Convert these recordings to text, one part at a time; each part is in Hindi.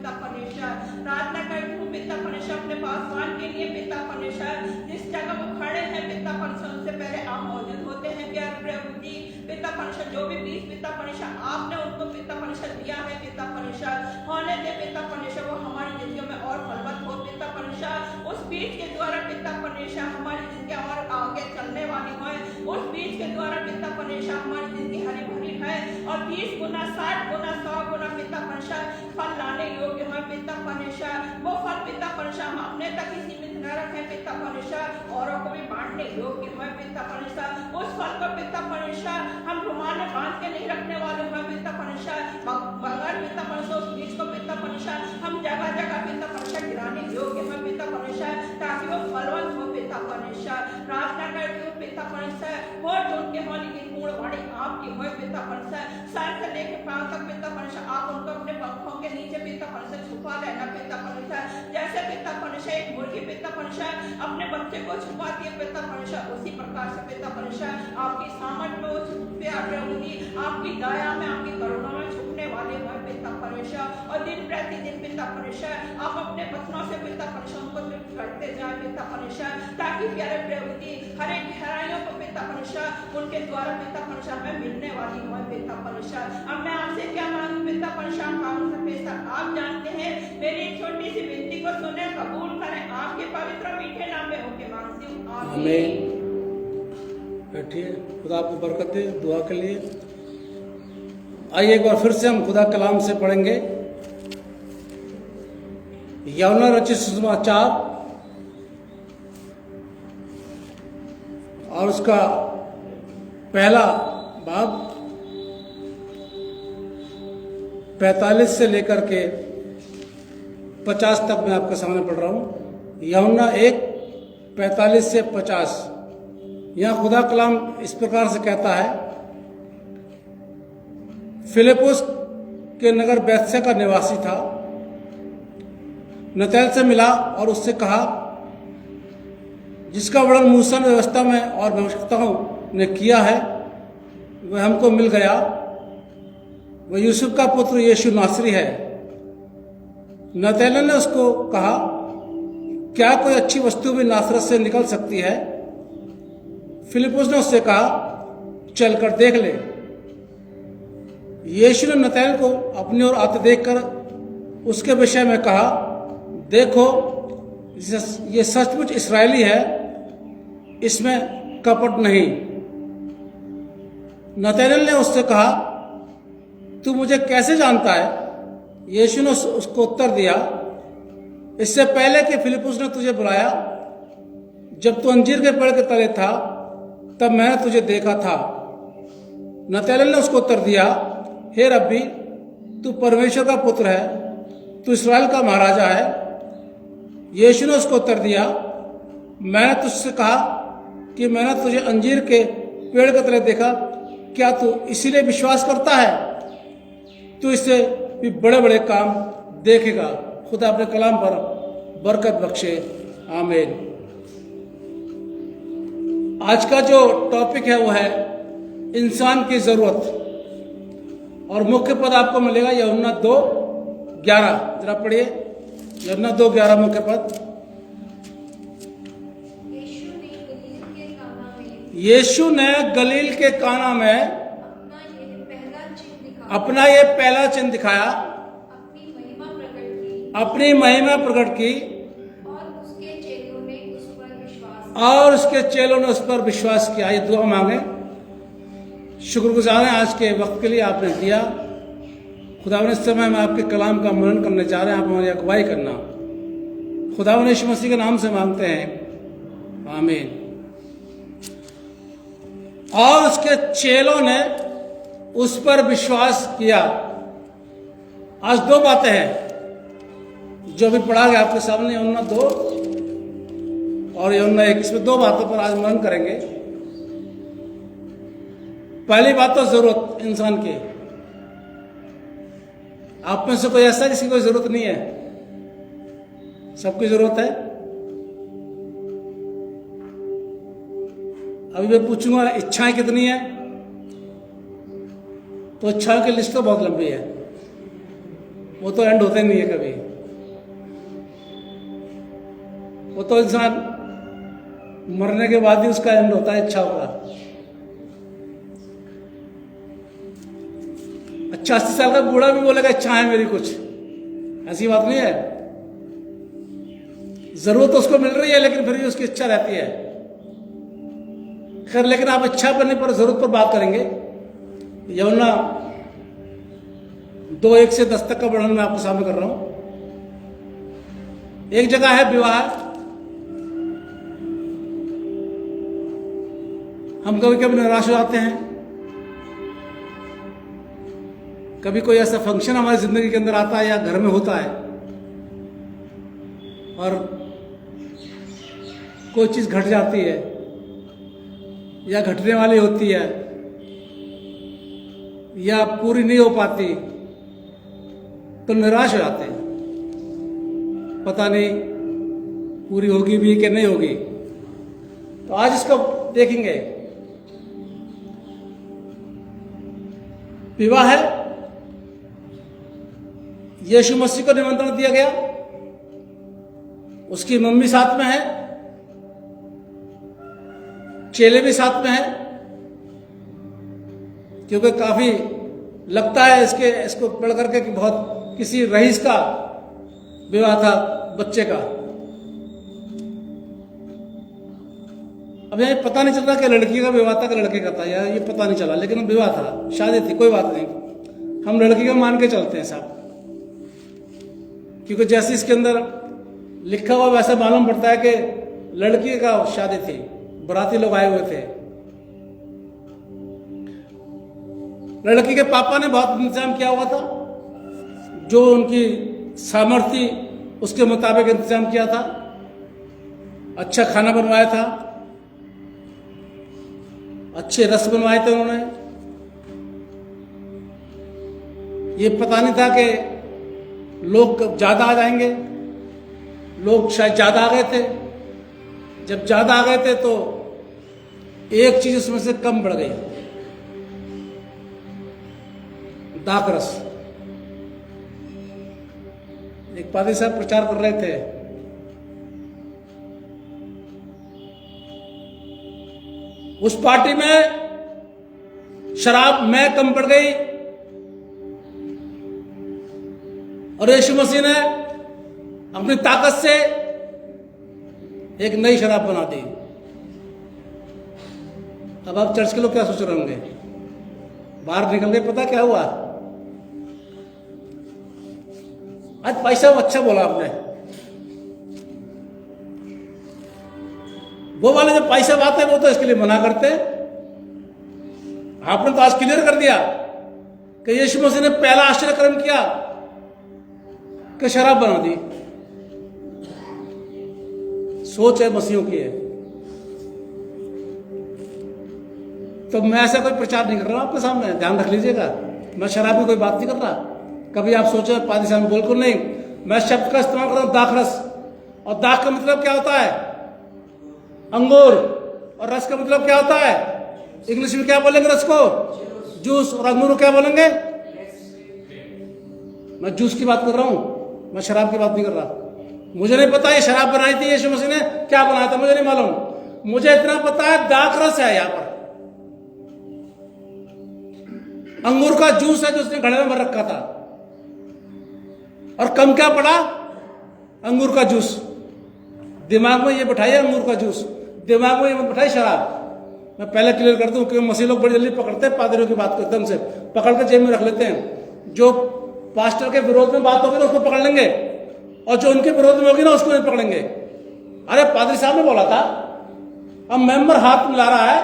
पिता परमेश्वर। प्रार्थना करती हूँ पिता परमेश्वर अपने पासवान के लिए पिता परमेश्वर, जिस जगह वो खड़े हैं पिता परमेश्वर उससे पहले आप मौजूद होते हैं प्यारे प्रभु जी। पिता परमेश्वर जो भी बीज पिता परमेश्वर आपने उनको पिता परमेश्वर दिया है पिता परमेश्वर, होने दे पिता परमेश्वर वो हमारी जिंदगी में और फलवत हो पिता परमेश्वर। उस बीज के द्वारा पिता परमेश्वर हमारी जिंदगी और आगे चलने वाली है, उस बीज के द्वारा पिता परमेश्वर हमारी जिंदगी हरी भरी है और 30 गुना 60 गुना 100 गुना पिता परमेश्वर फल लाने योग्य है पिता परमेश्वर। वो फल पिता परमेश्वर हम अपने तक ही सीमित न रखें पिता परमेश्वर, औरों को भी बांटने योग्य है पिता परमेश्वर। उस फल को पिता परमेश्वर हम रुमाल में बांध के नहीं रखने वाले हैं पिता परमेश्वर, मगर पिता परमेश्वर उस बीज को पिता परमेश्वर हम जगह जगह पिता परमेश्वर गिराने योग्य है पिता परमेश्वर, ताकि वो फलवंत हो पिता परमेश्वर। प्रार्थना करती हूँ पिता परमेश्वर हो जो उनके होने की पूर्ण वाणी आपकी हो पिता परमेश्वर, सर से लेके पांव तक पिता परमेश्वर आप उनको अपने पंखों के नीचे पिता परमेश्वर छुपा लेना पिता परमेश्वर। जैसे पिता परमेश्वर एक मुर्गी पिता परमेश्वर अपने बच्चे को छुपाती है पिता परमेश्वर, उसी प्रकार से पिता परमेश्वर आपकी सामर्थ में वो प्यारे होगी, आपकी दया में आपकी करुणा में छुपने वाले हैं पिता परमेश्वर। और दिन प्रतिदिन पिता परमेश्वर आप अपने वचनों से पिता परमेश्वर उनको तृप्त करते जाए पिता परमेश्वर, ताकि प्यारे प्रभु जी हर एक गहराइयों को पिता परमेश्वर उनके द्वारा पिता परमेश्वर में मिलने वाली हो पिता परमेश्वर। अब मैं आपसे क्या मांगू पिता परमेश्वर, मांगू सकते आप जानते हैं, मेरी छोटी सी विनती को सुने कबूल करें, आपके पवित्र मीठे नाम में होके मांगती हूँ आमीन। बैठिए, खुदा आपको बरकत दे। दुआ के लिए आइए एक बार फिर से हम खुदा कलाम से पढ़ेंगे यूहन्ना रचित सुसमाचार और उसका पहला भाग 45 से लेकर के 50 तक मैं आपके सामने पढ़ रहा हूँ। यूहन्ना 1:45 से 50। यहाँ खुदा कलाम इस प्रकार से कहता है, फिलिप्पुस के नगर बैतसैदा का निवासी था, नतनएल से मिला और उससे कहा, जिसका वर्णन मूसा ने व्यवस्था में और भविष्यवक्ताओं ने किया है वह हमको मिल गया, वह यूसुफ का पुत्र यीशु नासरी है। नतनएल ने उसको कहा, क्या कोई अच्छी वस्तु भी नासरत से निकल सकती है? फिलिप्पुस ने उससे कहा, चलकर देख ले। यीशु ने नतनएल को अपनी ओर आते देखकर उसके विषय में कहा, देखो ये सचमुच इस्राएली है, इसमें कपट नहीं। नतनएल ने उससे कहा, तू मुझे कैसे जानता है? यीशु ने उसको उत्तर दिया, इससे पहले कि फिलिप्पुस ने तुझे बुलाया, जब तू अंजीर के पेड़ के तले था तब मैंने तुझे देखा था। नतनएल ने उसको उत्तर दिया, हे रब्बी, तू परमेश्वर का पुत्र है, तू इस्राएल का महाराजा है। यीशु ने उसको उत्तर दिया, मैंने तुझसे कहा कि मैंने तुझे अंजीर के पेड़ के तले देखा, क्या तू इसीलिए विश्वास करता है? तू इससे भी बड़े बड़े काम देखेगा। खुदा अपने कलाम पर बरकत बख्शे, आमीन। आज का जो टॉपिक है वो है इंसान की जरूरत, और मुख्य पद आपको मिलेगा यूहन्ना 2:11। जरा पढ़िए, यूहन्ना 2:11 मुख्य पद। यीशु ने गलील के काना में अपना ये पहला चिन्ह दिखाया, अपनी महिमा प्रकट की, और उसके चेलों ने उस पर विश्वास किया। ये दुआ मांगे, शुक्रगुजार हैं आज के वक्त के लिए आपने दिया। खुदावन इस समय में आपके कलाम का मनन करने जा रहे हैं, आप हमारी अगुवाई करना। खुदावन यीशु मसीह के नाम से मांगते हैं, आमीन। और उसके चेलों ने उस पर विश्वास किया। आज दो बातें हैं जो भी पढ़ा गया आपके सामने, यूहन्ना 2 और यूहन्ना 1, इसमें दो बातों पर आज मनन करेंगे। पहली बात तो जरूरत इंसान की। आप में से कोई ऐसा जिसकी कोई जरूरत नहीं है? सबकी जरूरत है। अभी मैं पूछूंगा इच्छाएं कितनी है, तो इच्छाओं की लिस्ट तो बहुत लंबी है। वो तो एंड होते नहीं है कभी। वो तो इंसान मरने के बाद ही उसका एंड होता है इच्छाओं का। अच्छा 80 साल का बूढ़ा भी बोलेगा इच्छा है मेरी कुछ, ऐसी बात नहीं है। जरूरत तो उसको मिल रही है लेकिन फिर भी उसकी इच्छा रहती है। खैर, लेकिन आप इच्छा करने पर जरूरत पर बात करेंगे। यमुना 2:1 से 10 तक का वर्णन मैं आपके सामने कर रहा हूं। एक जगह है विवाह। हम कभी कभी निराश हो जाते हैं। कभी कोई ऐसा फंक्शन हमारी जिंदगी के अंदर आता है या घर में होता है और कोई चीज घट जाती है या घटने वाली होती है या पूरी नहीं हो पाती तो निराश हो जाते हैं। पता नहीं पूरी होगी भी कि नहीं होगी। तो आज इसको देखेंगे। विवाह है, यीशु मसीह को निमंत्रण दिया गया, उसकी मम्मी साथ में है, चेले भी साथ में है। क्योंकि काफी लगता है इसको पढ़ करके कि बहुत किसी रईस का विवाह था बच्चे का। अब ये पता नहीं चल रहा कि लड़की का विवाह था कि लड़के का था, या ये पता नहीं चला, लेकिन विवाह था, शादी थी, कोई बात नहीं। हम लड़की का मान के चलते हैं साहब, क्योंकि जैसे इसके अंदर लिखा हुआ वैसा मालूम पड़ता है कि लड़की का शादी थी, बराती लोग आए हुए थे। लड़की के पापा ने बहुत इंतजाम किया हुआ था, जो उनकी सामर्थ्य उसके मुताबिक इंतजाम किया था। अच्छा खाना बनवाया था, अच्छे रस बनवाए थे उन्होंने। ये पता नहीं था कि लोग ज्यादा आ जाएंगे। लोग शायद ज्यादा आ गए थे। जब ज्यादा आ गए थे तो एक चीज उसमें से कम बढ़ गई, दाखरस। एक पादरी साहब प्रचार कर रहे थे, उस पार्टी में शराब में कम पड़ गई और यीशु मसीह ने अपनी ताकत से एक नई शराब बना दी। अब आप चर्च के लोग क्या सोच रहे होंगे? बाहर निकल गए, पता क्या हुआ? आज पैसा अच्छा बोला आपने। वो वाले जो पैसा बात है वो तो इसके लिए मना करते। आपने तो आज क्लियर कर दिया कि यीशु मसीह ने पहला आश्चर्य कर्म किया कि शराब बना दी। सोच है मसीहों की है। तो मैं ऐसा कोई प्रचार नहीं कर रहा हूं आपके सामने, ध्यान रख लीजिएगा। मैं शराब की कोई बात नहीं कर रहा। कभी आप सोचे पादी साहब बिल्कुल नहीं। मैं शब्द का इस्तेमाल कर रहा हूं, दाखरस। और दाख का मतलब क्या होता है? अंगूर। और रस का मतलब क्या होता है? इंग्लिश में क्या बोलेंगे रस को? जूस। और अंगूर को क्या बोलेंगे? मैं जूस की बात कर रहा हूं, मैं शराब की बात नहीं कर रहा। मुझे नहीं पता ये शराब बनाई थी यीशु मसीह ने, क्या बनाया था मुझे नहीं मालूम। मुझे इतना पता है दाखरस है यहां पर, अंगूर का जूस है जो उसने घड़े में भर रखा था। और कम क्या पड़ा? अंगूर का जूस। दिमाग में ये बिठाइए अंगूर का जूस, दिमाग में ये बिठाई शराब। मैं पहले क्लियर कर दूं क्योंकि मसीह लोग बड़ी जल्दी पकड़ते हैं पादरियों की बात को, एकदम से पकड़ कर जेब में रख लेते हैं। जो पास्टर के विरोध में बात होगी ना उसको पकड़ लेंगे, और जो उनके विरोध में होगी ना उसको नहीं पकड़ेंगे। अरे पादरी साहब ने बोला था, अब मेंबर हाथ मिला रहा है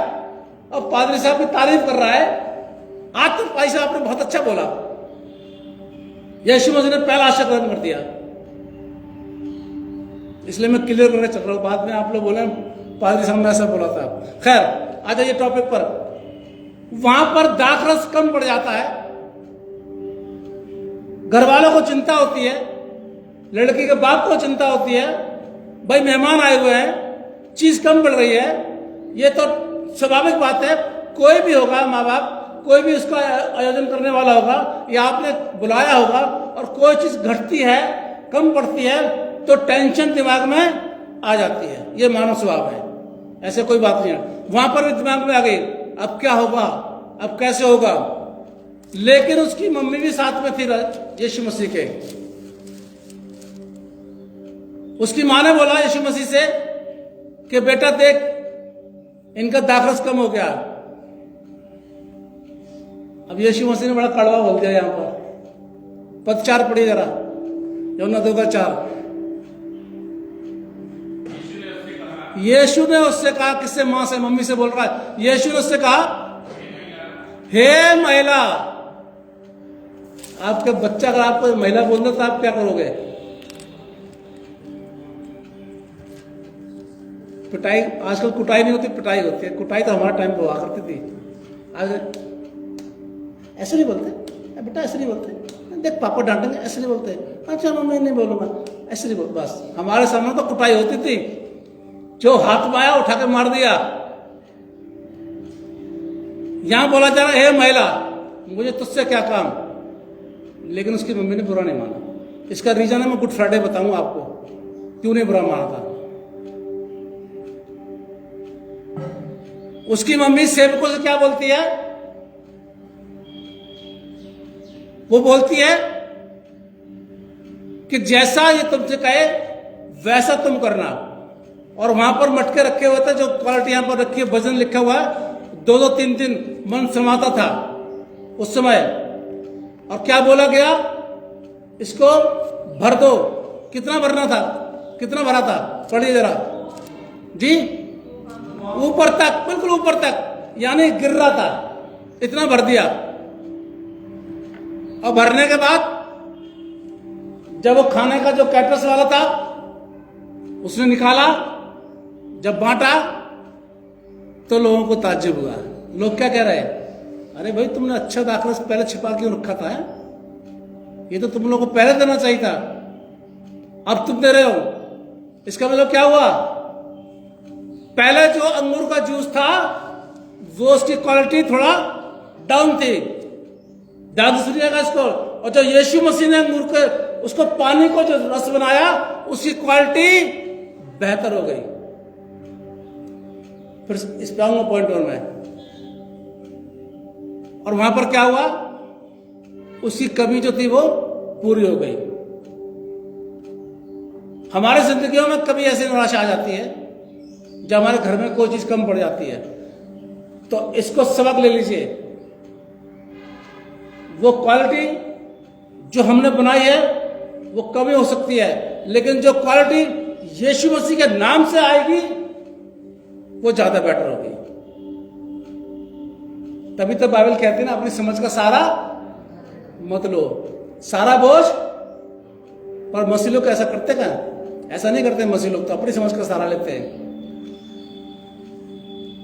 और पादरी साहब की तारीफ कर रहा है। आज तो पैसा आपने बहुत अच्छा बोला। यीशु मसीह ने पहला आश्चर्य कर दिया, इसलिए मैं क्लियर करके चल रहा हूं। बाद में आप लोग बोले पादरी साहब ने ऐसा बोला था। खैर, आ जाइए टॉपिक पर। वहां पर दाखरस कम पड़ जाता है। घर वालों को चिंता होती है, लड़की के बाप को चिंता होती है, भाई मेहमान आए हुए हैं, चीज कम पड़ रही है। ये तो स्वाभाविक बात है, कोई भी होगा माँ बाप कोई भी उसका आयोजन करने वाला होगा या आपने बुलाया होगा और कोई चीज घटती है, कम पड़ती है, तो टेंशन दिमाग में आ जाती है। ये मानव स्वभाव है, ऐसे कोई बात नहीं है। वहां पर भी दिमाग में आ गई, अब क्या होगा, अब कैसे होगा। लेकिन उसकी मम्मी भी साथ में थी यीशु मसीह के। उसकी मां ने बोला यीशु मसीह से कि बेटा देख, इनका दाखरस कम हो गया। अब यीशु मसीह ने बड़ा कड़वा बोल दिया यहां पर। पद 4 पढ़िए जरा, यूहन्ना 2:4। यीशु ने उससे कहा, किससे? मां से, मम्मी से बोल रहा है। यीशु ने उससे कहा, हे महिला। आपके बच्चा अगर आपको महिला बोल दे तो आप क्या करोगे? पिटाई। आजकल कुटाई नहीं होती, पिटाई होती है। कुटाई तो हमारा टाइम पे हुआ करती थी। आज ऐसे नहीं बोलते बेटा, ऐसे नहीं बोलते, देख पापा डांटेंगे, ऐसे नहीं बोलते। अच्छा मम्मी नहीं बोलूंगा, ऐसे नहीं बोल। बस हमारे सामने तो कुटाई होती थी, जो हाथ में आया उठा के मार दिया। यहां बोला जा रहा है, हे महिला, मुझे तुझसे क्या काम। लेकिन उसकी मम्मी ने बुरा नहीं माना। इसका रीजन है, मैं गुड फ्राइडे बताऊंगा आपको क्यों नहीं बुरा माना था। उसकी मम्मी सेवकों से क्या बोलती है? वो बोलती है कि जैसा ये तुमसे कहे वैसा तुम करना। और वहां पर मटके रखे हुए थे, जो क्वालिटी यहां पर रखी है, वजन लिखा हुआ है। 2-2, 3-3 मन समाता था उस समय। और क्या बोला गया? इसको भर दो। कितना भरना था? कितना भरा था? पढ़िए जरा जी। ऊपर तक, बिल्कुल ऊपर तक, यानी गिर रहा था, इतना भर दिया। और भरने के बाद जब वो खाने का जो कैटरस वाला था उसने निकाला, जब बांटा तो लोगों को ताज्जुब हुआ। लोग क्या कह रहे हैं? अरे भाई, तुमने अच्छा दाखरस पहले छिपा क्यों रखा था? ये तो तुम लोगों को पहले देना चाहिए था, अब तुम दे रहे हो। इसका मतलब क्या हुआ? पहले जो अंगूर का जूस था वो उसकी क्वालिटी थोड़ा डाउन थी। ध्यान से सुनिएगा इसको। और जो यीशु मसीह ने अंगूर के उसको पानी को जो रस बनाया, उसकी क्वालिटी बेहतर हो गई। फिर इस पे आऊंगा पॉइंट वन में। और वहां पर क्या हुआ? उसकी कमी जो थी वो पूरी हो गई। हमारे जिंदगियों में कभी ऐसी निराशा आ जाती है जब हमारे घर में कोई चीज कम पड़ जाती है, तो इसको सबक ले लीजिए। वो क्वालिटी जो हमने बनाई है वो कमी हो सकती है, लेकिन जो क्वालिटी यीशु मसीह के नाम से आएगी वो ज्यादा बेटर होगी। तभी तो बाइबल कहती है ना, अपनी समझ का सहारा मत लो, सारा बोझ। पर मसीह लोग ऐसा करते क्या? ऐसा नहीं करते मसीह लोग, तो अपनी समझ का सहारा लेते हैं।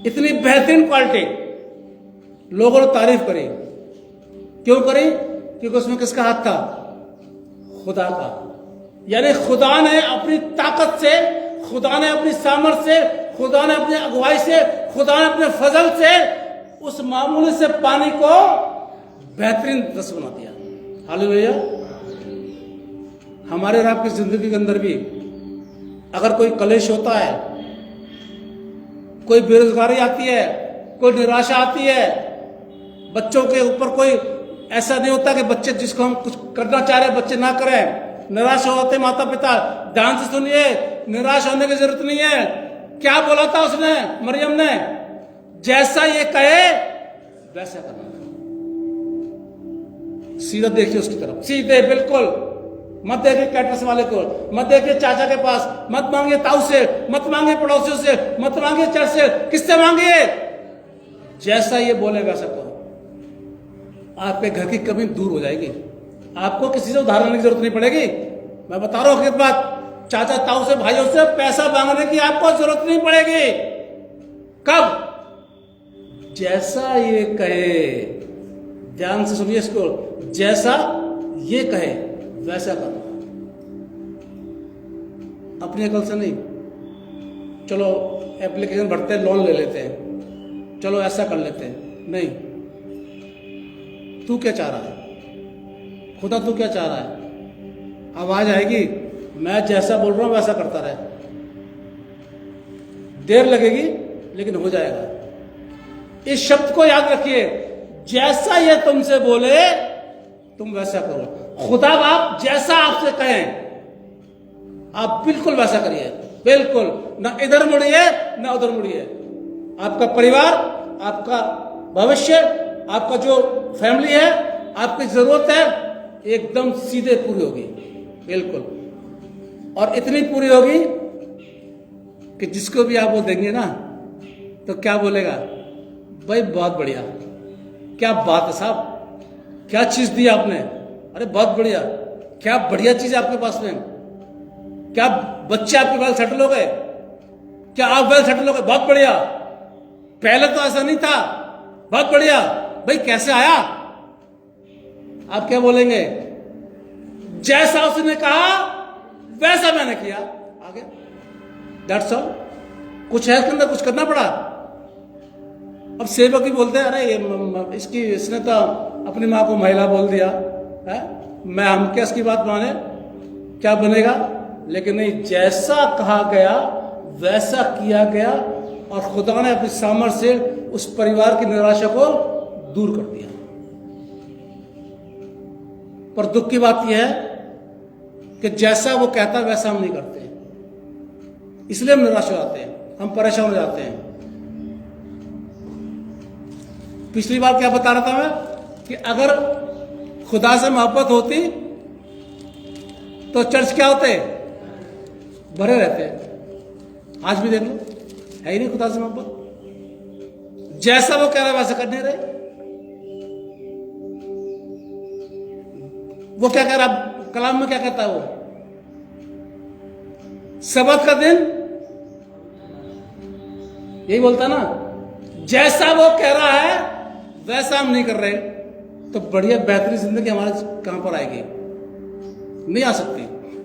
इतनी बेहतरीन क्वालिटी लोगों ने तारीफ करी। क्यों करी? क्योंकि उसमें किसका हाथ था? खुदा का। यानी खुदा ने अपनी ताकत से, खुदा ने अपनी सामर्थ्य से, खुदा ने अपनी अगुवाई से, खुदा ने अपने फजल से उस मामूली से पानी को बेहतरीन रस बना दिया। हालेलुया। हमारे और आपकी जिंदगी के अंदर भी अगर कोई कलेश होता है, कोई बेरोजगारी आती है, कोई निराशा आती है, बच्चों के ऊपर कोई ऐसा नहीं होता कि बच्चे जिसको हम कुछ करना चाह रहे बच्चे ना करें, निराश होते माता पिता। ध्यान से सुनिए, निराश होने की जरूरत नहीं है। क्या बोला था उसने, मरियम ने? जैसा ये कहे वैसा करना। सीधा देखिए उसकी तरफ, सीधे बिल्कुल। मत देखिए कैटरस वाले को, मत देखिए चाचा के पास, मत मांगिए ताऊ से, मत मांगिए पड़ोसियों से, मत मांगिए चर्च से। किससे मांगिए? जैसा ये बोले वैसा करो। आपके घर की कमी दूर हो जाएगी। आपको किसी से उधार लेने की जरूरत नहीं पड़ेगी। मैं बता रहा हूं एक बात, चाचा ताऊ से, भाइयों से पैसा मांगने की आपको जरूरत नहीं पड़ेगी। कब? जैसा ये कहे। ध्यान से सुनिए इसको, जैसा ये कहे वैसा करो। अपनी अकल से नहीं, चलो एप्लीकेशन भरते हैं, लोन ले लेते हैं, चलो ऐसा कर लेते हैं, नहीं। तू क्या चाह रहा है, खुदा तू क्या चाह रहा है। आवाज आएगी, मैं जैसा बोल रहा हूं वैसा करता रहे, देर लगेगी लेकिन हो जाएगा। इस शब्द को याद रखिए, जैसा ये तुमसे बोले तुम वैसा करो। खुदा बाप जैसा आपसे कहें आप बिल्कुल वैसा करिए, बिल्कुल, ना इधर मुड़िए ना उधर मुड़िए। आपका परिवार, आपका भविष्य, आपका जो फैमिली है, आपकी जरूरत है एकदम सीधे पूरी होगी, बिल्कुल, और इतनी पूरी होगी कि जिसको भी आप वो देंगे ना तो क्या बोलेगा, भाई बहुत बढ़िया, क्या बात है साहब, क्या चीज दी आपने, अरे बहुत बढ़िया, क्या बढ़िया चीज है आपके पास में, क्या बच्चे आपके वेल सेटल हो गए, क्या आप वेल सेटल हो गए, बहुत बढ़िया, पहले तो ऐसा नहीं था, बहुत बढ़िया, भाई कैसे आया। आप क्या बोलेंगे, जैसा उसने कहा वैसा मैंने किया, आगे दैट्स ऑल। कुछ है इसके अंदर, कुछ करना पड़ा। अब सेवक भी बोलते हैं, अरे इसकी इसने तो अपनी माँ को महिला बोल दिया है, मैं हम क्या इसकी बात माने, क्या बनेगा। लेकिन नहीं, जैसा कहा गया वैसा किया गया और खुदा ने अपनी सामर्थ्य से उस परिवार की निराशा को दूर कर दिया। पर दुख की बात यह है कि जैसा वो कहता वैसा हम नहीं करते, इसलिए हम निराश हो जाते हैं, हम परेशान हो जाते हैं। पिछली बार क्या बता रहा था मैं कि अगर खुदा से मोहब्बत होती तो चर्च क्या होते, भरे रहते हैं। आज भी देख लो, है ही नहीं खुदा से मोहब्बत, जैसा वो कह रहा है वैसा करने रहे। वो क्या कह रहा, कलाम में क्या कहता है, वो सबत का दिन यही बोलता ना, जैसा वो कह रहा है वैसा हम नहीं कर रहे, तो बढ़िया बेहतरीन जिंदगी हमारे कहां पर आएगी, नहीं आ सकती।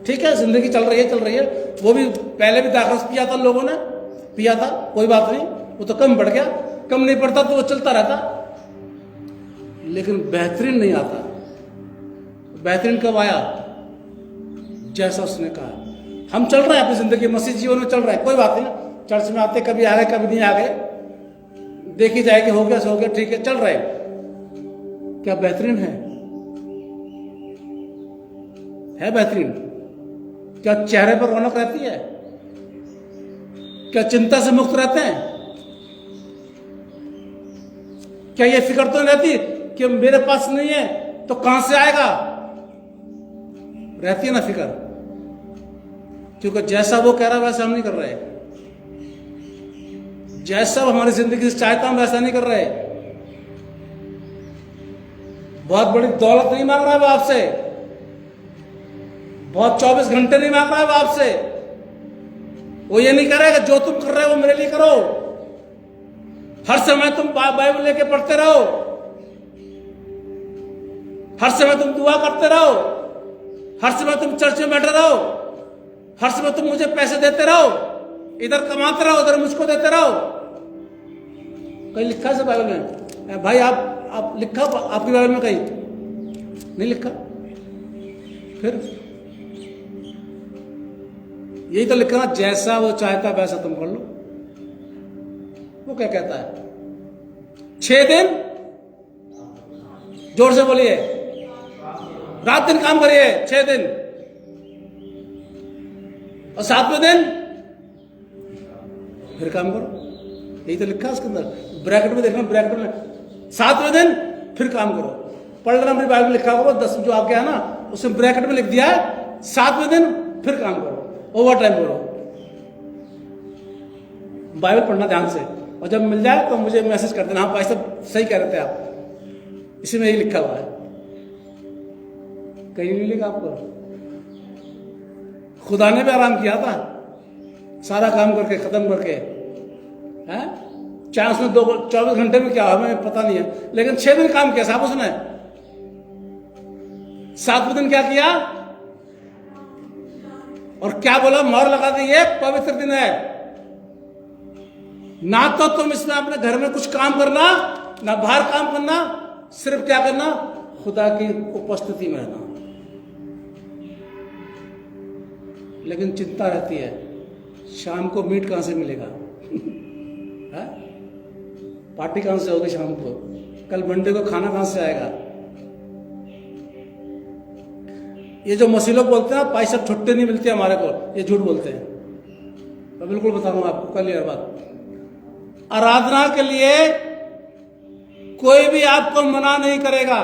ठीक है, जिंदगी चल रही है, वो भी पहले भी दाखरस पिया था, लोगों ने पिया था, कोई बात नहीं, वो तो कम बढ़ गया, कम नहीं पड़ता तो वो चलता रहता, लेकिन बेहतरीन नहीं आता। बेहतरीन कब आया, जैसा उसने कहा। हम चल रहे हैं अपनी जिंदगी, मसीह जीवन में चल रहे हैं, कोई बात नहीं, चर्च में आते कभी आ गए कभी नहीं आ गए, देखी जाएगी, हो गया सो हो गया, ठीक है, चल रहे। क्या बेहतरीन है बेहतरीन? क्या चेहरे पर रौनक रहती है? क्या चिंता से मुक्त रहते हैं? क्या ये फिक्र तो नहीं रहती कि मेरे पास नहीं है तो कहां से आएगा? रहती है ना फिक्र, क्योंकि जैसा वो कह रहा है वैसा हम नहीं कर रहे, जैसा हमारी जिंदगी से चाहता हम वैसा नहीं कर रहे। बहुत बड़ी दौलत नहीं मांग रहा है वो आपसे, बहुत 24 घंटे नहीं मांग रहा है वो आपसे। वो ये नहीं करेगा जो तुम कर रहे हो वो मेरे लिए करो, हर समय तुम बाइबल लेके पढ़ते रहो, हर समय तुम दुआ करते रहो, हर समय तुम चर्च में बैठे रहो, हर समय तुम मुझे पैसे देते रहो, इधर कमाते रहो उधर मुझको देते रहो। कहीं लिखा है बाइबल में भाई, आप लिखा आपकी बाइबल में कहीं नहीं लिखा? फिर यही तो लिखना, जैसा वो चाहता वैसा तुम कर लो। वो क्या कहता है, 6 दिन जोर से बोलिए, रात दिन काम करिए 6 दिन, और 7वें दिन फिर काम करो। यही तो लिखा है उसके अंदर, ब्रैकेट में देखना, ब्रैकेट में 7वें दिन फिर काम करो। पढ़ लेना, मेरी बाइबल में लिखा होगा 10 जो आगे है ना, उसमें ब्रैकेट में लिख दिया है 7वें दिन फिर काम करो, ओवर टाइम करो। बाइबल पढ़ना ध्यान से, और जब मिल जाए तो मुझे मैसेज कर देना, हाँ भाई साहब सही कह रहे थे आप, इसी में यही लिखा हुआ है, कहीं नहीं लिखा आपको। खुदा ने भी आराम किया था, सारा काम करके खत्म करके, है चाहे उसने 24 घंटे में क्या हमें पता नहीं है, लेकिन 6 दिन काम किया साहब उसने। 7वें दिन क्या किया और क्या बोला, मोहर लगा दी, ये पवित्र दिन है। ना तो तुम इसमें अपने घर में कुछ काम करना, ना बाहर काम करना, सिर्फ क्या करना, खुदा की उपस्थिति में रहना। लेकिन चिंता रहती है, शाम को मीट कहाँ से मिलेगा? है? पार्टी कहाँ से होगी शाम को? कल मंडे को खाना कहाँ से आएगा? ये जो मसीह लोग बोलते हैं ना, पैसा छुट्टी नहीं मिलती हमारे को, ये झूठ बोलते हैं। मैं बिल्कुल बताऊंगा आपको कल ये बात। आराधना के लिए कोई भी आपको मना नहीं करेगा।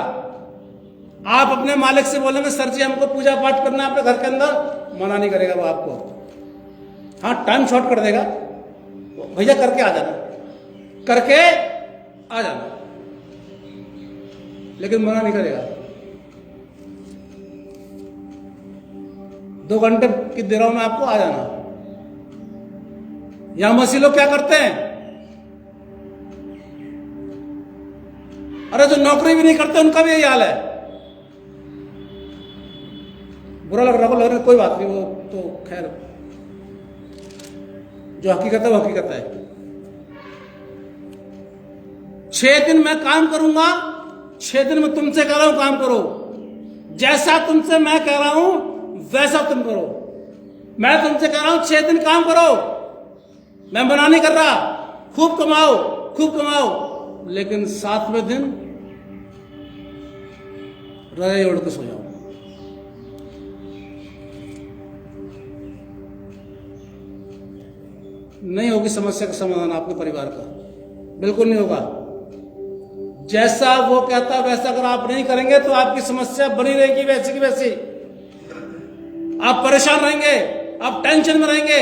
आप अपने मालिक से बोलेंगे सर जी हमको पूजा पाठ करना है अपने घर के अंदर, मना नहीं करेगा वो आपको। हाँ, टाइम शॉर्ट कर देगा, भैया करके आ जाना, करके आ जाना, लेकिन मना नहीं करेगा। 2 घंटे की देर में आपको आ जाना। यहां मसीह लोग क्या करते हैं? अरे जो नौकरी भी नहीं करते उनका भी यही हाल है। बुरा लग रहा कोई बात नहीं, वो तो खैर जो हकीकत है वो हकीकत है। 6 दिन मैं काम करूंगा, 6 दिन में तुमसे कह रहा हूं काम करो, जैसा तुमसे मैं कह रहा हूं वैसा तुम करो। मैं तुमसे कह रहा हूं 6 दिन काम करो, मैं मना नहीं कर रहा, खूब कमाओ खूब कमाओ, लेकिन 7वें दिन रजाई ओढ़ के सो जाओ। नहीं होगी समस्या का समाधान आपके परिवार का, बिल्कुल नहीं होगा। जैसा वो कहता है वैसा अगर आप नहीं करेंगे तो आपकी समस्या बनी रहेगी वैसी की वैसी। आप परेशान रहेंगे, आप टेंशन में रहेंगे,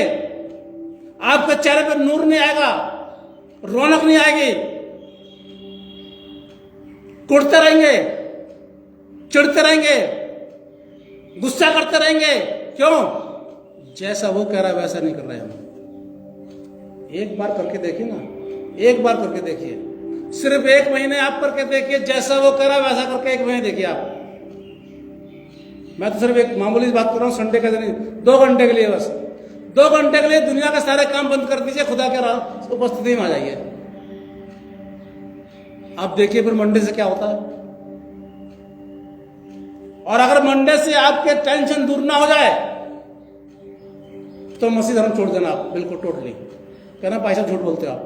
आपके चेहरे पर नूर नहीं आएगा, रौनक नहीं आएगी, कुड़ते रहेंगे, चिढ़ते रहेंगे, गुस्सा करते रहेंगे। क्यों? जैसा वो कह रहा है वैसा नहीं कर रहे हम। एक बार करके देखिए ना, एक बार करके देखिए, सिर्फ 1 महीने आप करके देखिए, जैसा वो कह रहा है वैसा करके 1 महीने देखिए आप। मैं तो सिर्फ एक मामूली बात कर रहा हूं, संडे के दिन 2 घंटे के लिए, बस 2 घंटे के लिए दुनिया के सारे काम बंद कर दीजिए, खुदा के उपस्थिति में आ जाइए। आप देखिए फिर मंडे से क्या होता है। और अगर मंडे से आपके टेंशन दूर ना हो जाए तो मसीह धर्म छोड़ देना आप, बिल्कुल टोटली। कहना पैसा झूठ बोलते हो आप,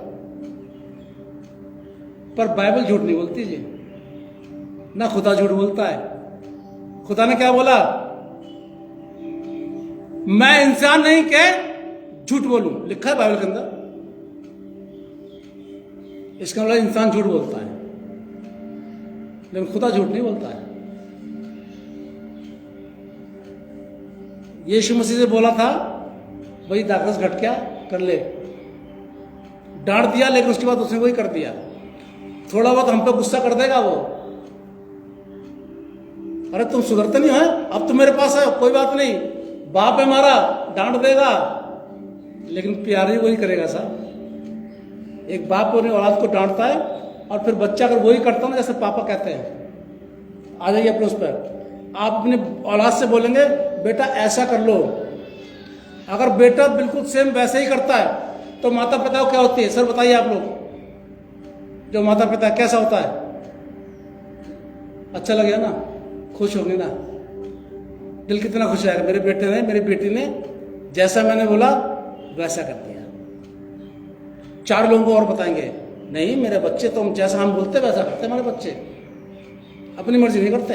पर बाइबल झूठ नहीं बोलती जी, ना खुदा झूठ बोलता है। खुदा ने क्या बोला? मैं इंसान नहीं के झूठ बोलूं, लिखा है बाइबल के अंदर। इसका मतलब इंसान झूठ बोलता है, लेकिन खुदा झूठ नहीं बोलता है। यीशु मसीह से बोला था भाई दाखरस घट क्या कर ले, डांट दिया, लेकिन उसके बाद उसने वही कर दिया। थोड़ा बहुत हम पे गुस्सा कर देगा वो, अरे तुम सुधरते नहीं है, अब तुम मेरे पास है, कोई बात नहीं, बाप है हमारा, डांट देगा, लेकिन प्यार ही वही करेगा साहब। एक बाप अपनी औलाद को डांटता है और फिर बच्चा अगर वही करता ना जैसे पापा कहते हैं, आ जाइए अपने उस पर। आप अपने औलाद से बोलेंगे बेटा ऐसा कर लो, अगर बेटा बिल्कुल सेम वैसे ही करता है तो माता पिता को क्या होती है? सर बताइए आप लोग, जो माता पिता कैसा होता है? अच्छा लगेगा ना, खुश होंगे ना, दिल कितना खुश आएगा, मेरे बेटे ने मेरी बेटी ने जैसा मैंने बोला वैसा कर दिया। 4 लोगों को और बताएंगे नहीं मेरे बच्चे तो हम जैसा हम बोलते वैसा करते, हमारे बच्चे अपनी मर्जी नहीं करते।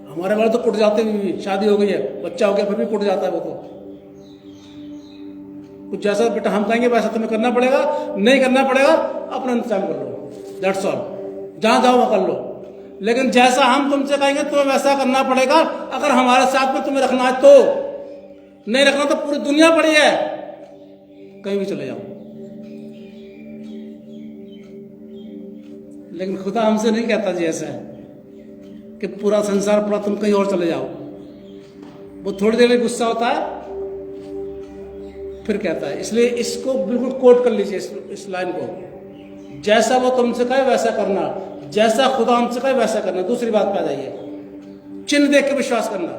हमारे वाले तो कुट जाते भी, शादी हो गई है, बच्चा हो गया, फिर भी कुट जाता है वो तो। कुछ जैसा बेटा हम कहेंगे वैसा तुम्हें करना पड़ेगा, नहीं करना पड़ेगा अपना इंतजाम कर लो, दैट्स ऑल, जहां जाओ वहां कर लो। लेकिन जैसा हम तुमसे कहेंगे तुम्हें वैसा करना पड़ेगा। अगर हमारे साथ में तुम्हें रखना है तो, नहीं रखना तो पूरी दुनिया पड़ी है, कहीं भी चले जाओ। लेकिन खुदा हमसे नहीं कहता जी ऐसा कि पूरा संसार पूरा तुम कहीं और चले जाओ। वो थोड़ी देर में गुस्सा होता है फिर कहता है। इसलिए इसको बिल्कुल कोट कर लीजिए इस लाइन को, जैसा वो तुमसे कहे वैसा करना, जैसा खुदा हमसे कहे वैसा करना। दूसरी बात पे आ जाइए, चिन्ह देख के विश्वास करना।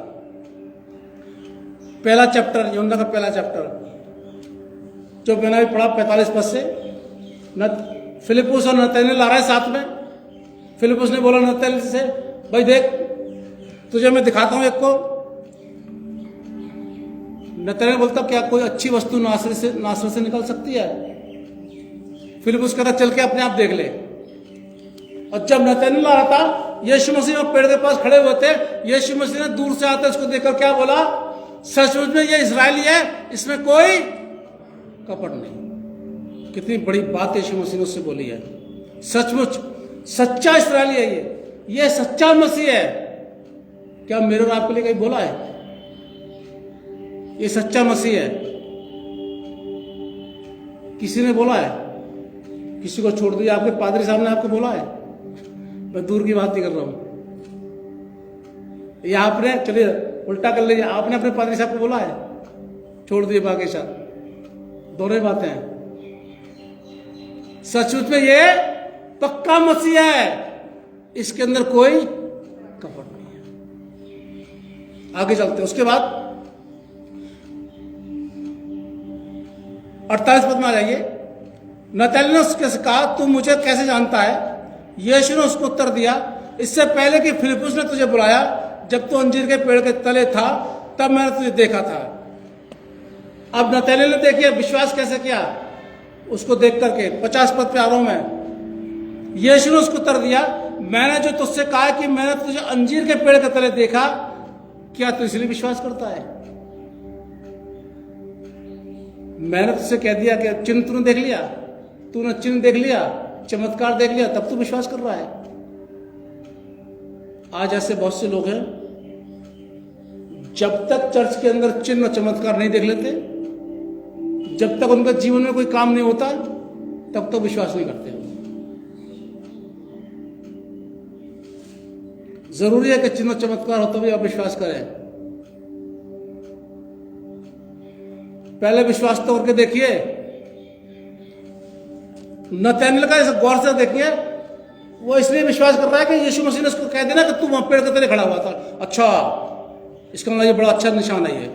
पहला चैप्टर, यूहन्ना का पहला चैप्टर जो मैंने भी पढ़ा 45 पद से, न फिलिपुस और नतनएल आ रहा है साथ में, फिलिपुस ने बोला नतनएल से, भाई देख तुझे मैं दिखाता हूं एक को। नतनएल बोलता क्या कोई अच्छी वस्तु नासरत से निकल सकती है? फिलिपुस कहता चल के अपने आप देख ले। और जब नतनएल आ रहा था, यीशु मसीह में पेड़ के पास खड़े हुए थे, यीशु मसीह ने दूर से आते उसको देखकर क्या बोला? सचमुच में ये इस्राएली है, इसमें कोई कपट नहीं। कितनी बड़ी बात यीशु मसीह ने उससे बोली है। सचमुच सच्चा इस्राएली है ये सच्चा मसीह है। क्या मेरे और आपके लिए कहीं बोला है? ये सच्चा मसीह है। किसी ने बोला है? किसी को छोड़ दिया? आपके पादरी साहब ने आपको बोला है? मैं दूर की बात नहीं कर रहा हूं। ये आपने, चलिए उल्टा कर लीजिए, आपने अपने पादरी साहब को बोला है? छोड़ दिए बाकी साहब, दोनों ही बातें हैं। सचमुच में ये पक्का मसीह है, इसके अंदर कोई कपट नहीं है। आगे चलते हैं। उसके बाद 48 पद में आ जाइए। नतनएल ने उसके कहा तू मुझे कैसे जानता है? यीशु ने उसको उत्तर दिया, इससे पहले कि फिलिपुस ने तुझे बुलाया, जब तू अंजीर के पेड़ के तले था तब मैंने तुझे देखा था। अब नतनएल ने देखिए विश्वास कैसे किया उसको देख करके। 50 पद पे आ रहा हूं मैं। यीशु ने उसको उत्तर दिया, मैंने जो तुझसे कहा कि मैंने तुझे अंजीर के पेड़ के तले देखा, क्या तू इसलिए विश्वास करता है? मैंने तुझसे कह दिया कि चिन्ह तूने देख लिया, तूने चिन्ह देख लिया, चमत्कार देख लिया, तब तू विश्वास कर रहा है। आज ऐसे बहुत से लोग हैं, जब तक चर्च के अंदर चिन्ह और चमत्कार नहीं देख लेते, जब तक उनके जीवन में कोई काम नहीं होता, तब तक विश्वास नहीं करते। जरूरी है कि चिन्ह और चमत्कार हो तभी आप विश्वास करें। पहले विश्वास तो करके देखिए। नतनएल का इसे गौर से देखिए, वो इसलिए विश्वास कर रहा है कि यीशु मसीह ने उसको कह देना कि तू वहां पेड़ के तले खड़ा हुआ था, अच्छा इसका मतलब ये बड़ा अच्छा निशान है, ये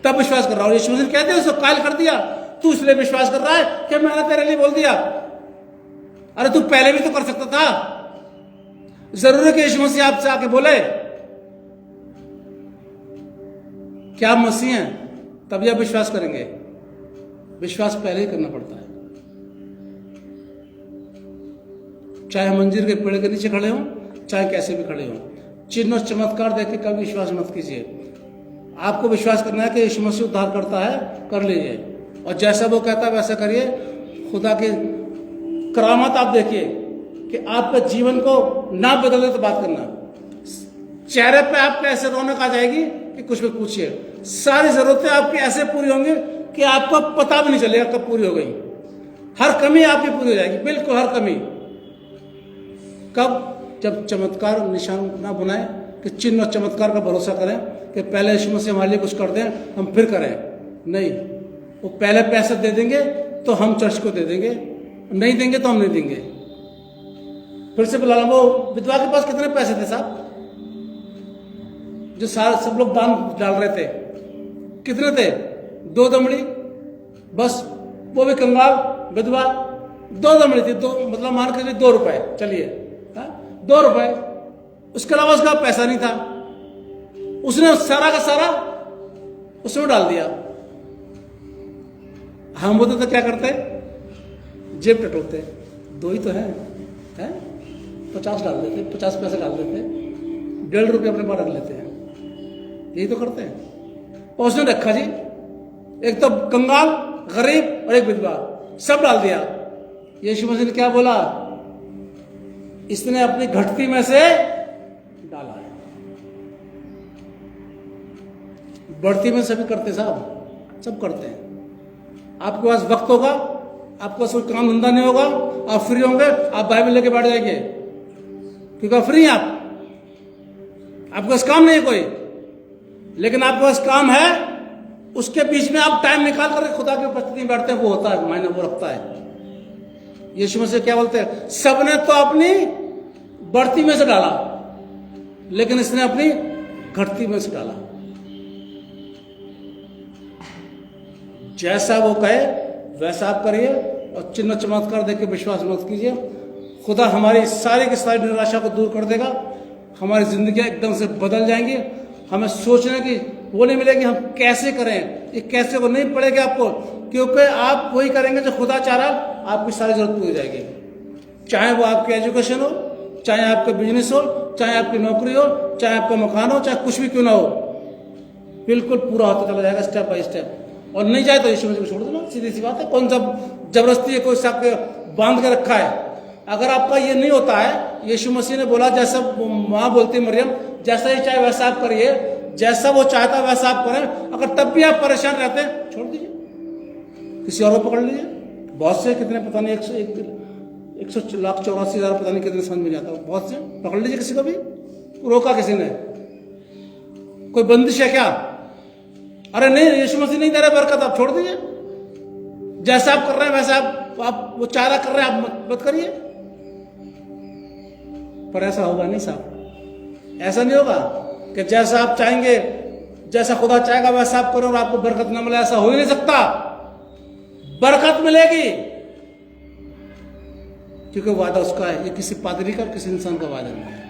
तब विश्वास कर रहा हूं। यीशु मसीह ने कह दिया, उसको कायल कर दिया, तू इसलिए विश्वास कर रहा है कि मैंने तेरे लिए बोल दिया। अरे तू पहले भी तो कर सकता था। जरूर है कि यीशु मसीह आपसे आके बोले क्या आप मसीह हैं, तभी आप विश्वास करेंगे। विश्वास पहले ही करना पड़ता है। चाहे हम अंजीर के पेड़ के नीचे खड़े हों, चाहे कैसे भी खड़े हों, चिन्ह और चमत्कार देख के कभी विश्वास मत कीजिए। आपको विश्वास करना है कि यीशु मसीह उद्धार करता है, कर लीजिए, और जैसा वो कहता है वैसा करिए। खुदा की करामात आप देखिए कि आपके जीवन को ना बदले तो बात करना। चेहरे पे आपके ऐसे रौनक आ जाएगी कि कुछ भी पूछिए, सारी जरूरतें आपकी ऐसे पूरी होंगी कि आपको पता भी नहीं चलेगा कब पूरी हो गई। हर कमी आपकी पूरी हो जाएगी, बिल्कुल हर कमी। कब? जब चमत्कार निशान ना बनाए कि चिन्ह और चमत्कार का भरोसा करें कि पहले यीशु मसीह हमारे लिए कुछ कर दें, हम फिर करें। नहीं, वो पहले पैसे दे देंगे तो हम चर्च को दे देंगे, नहीं देंगे तो हम नहीं देंगे। फिर से बुला, वो विधवा के पास कितने पैसे थे साहब, जो सारे सब लोग दान डाल रहे थे? कितने थे? 2 दमड़ी बस, वो भी कंगाल विधवा। 2 दमड़ी थी, 2 मतलब मान के 2 रुपए, चलिए 2 रुपए, उसके अलावा उसका पैसा नहीं था। उसने सारा का सारा उसमें डाल दिया। हम होते तो क्या करते? जेब टटोलते, 2 ही तो है? 50 डाल देते, 50 पैसे डाल देते, 1.5 रुपये अपने पास रख लेते हैं। यही तो करते हैं। और उसने रखा जी, एक तो कंगाल, गरीब और एक विधवा, सब डाल दिया। यीशु मसीह ने क्या बोला? इसने अपनी घटती में से डाला है। बढ़ती में सभी करते साहब, सब करते हैं। आपके पास वक्त होगा, आपके पास कोई काम धंधा नहीं होगा, आप फ्री होंगे, आप बाइबल लेके बैठ जाएंगे क्योंकि आप फ्री हैं। आपके पास काम नहीं है कोई, लेकिन आपके पास काम है, उसके बीच में आप टाइम निकाल कर खुदा की उपस्थिति में बैठते हैं, वो होता है, मायने वो रखता है। यीशु मसीह क्या बोलते हैं? सबने तो अपनी बढ़ती में से डाला, लेकिन इसने अपनी घटती में से डाला। जैसा वो कहे वैसा आप करिए, और चिन्ह चमत्कार देख के विश्वास मत कीजिए। खुदा हमारी सारी की सारी निराशा को दूर कर देगा। हमारी जिंदगी एकदम से बदल जाएंगी। हमें सोचने की वो नहीं मिलेगी हम कैसे करें, ये कैसे को नहीं पड़ेगा आपको, क्योंकि आप वही करेंगे जो खुदा चाह रहा, आपकी सारी जरूरत पूरी जाएगी। चाहे वो आपकी एजुकेशन हो, चाहे आपका बिजनेस हो, चाहे आपकी नौकरी हो, चाहे आपका मकान हो, चाहे कुछ भी क्यों ना हो, बिल्कुल पूरा होता चला जाएगा स्टेप बाय स्टेप। और नहीं जाए तो यीशु मसीह को छोड़ देना, सीधी सी बात है। कौन सा जबरदस्ती है कोई सबके बांध के रखा है। अगर आपका ये नहीं होता है, यीशु मसीह ने बोला जैसा माँ बोलती मरियम, जैसा ही चाहे वैसा आप करिए, जैसा वो चाहता वैसा आप करें। अगर तब भी आप परेशान रहते हैं, छोड़ दीजिए, किसी और को पकड़ लीजिए। बहुत से कितने पता नहीं 1,84,000 पता नहीं कितने समझ में जाता है, बहुत से पकड़ लीजिए। किसी को भी रोका किसी ने, कोई बंदिश है क्या? अरे नहीं, यीशु मसीह नहीं दे रहे बरकत, आप छोड़ दीजिए। जैसा आप कर रहे हैं वैसा आप वो चारा कर रहे हैं, आप मत करिए। पर ऐसा होगा नहीं साहब, ऐसा नहीं होगा कि जैसा आप चाहेंगे, जैसा खुदा चाहेगा वैसा आप करो और आपको बरकत न मिले। ऐसा हो ही नहीं सकता। बरकत मिलेगी क्योंकि वादा उसका है, ये किसी पादरी का, किसी इंसान का वादा नहीं है।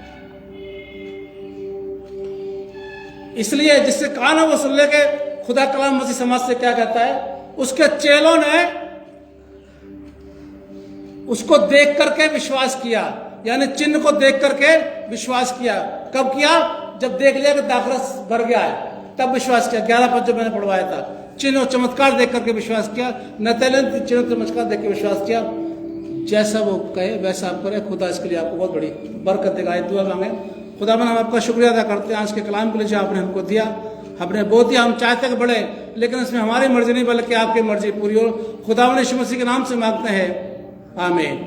इसलिए जिससे कान है वो सुन ले के खुदा कलाम मसीह समाज से क्या कहता है। उसके चेलों ने उसको देख करके विश्वास किया, यानी चिन्ह को देख करके विश्वास किया। कब किया? जब देख लिया कि दाखरस भर गया है, तब विश्वास किया। 11 पद जो मैंने पढ़वाया था, चिन्ह और चमत्कार देख करके विश्वास किया। नतनएल ने चिन्ह और चमत्कार देख के विश्वास किया। जैसा वो कहे वैसा आप करें, खुदा इसके लिए आपको बहुत बड़ी बरकत देगा। दुआ मांगे। खुदा हम आपका शुक्रिया अदा करते हैं आज के कलाम के लिए जो आपने हमको दिया। हमने बहुत ही, हम चाहते कि बढ़े, लेकिन इसमें हमारी मर्जी नहीं बल्कि आपकी मर्जी पूरी हो। खुदा यीशु मसीह के नाम से मांगते हैं, आमीन।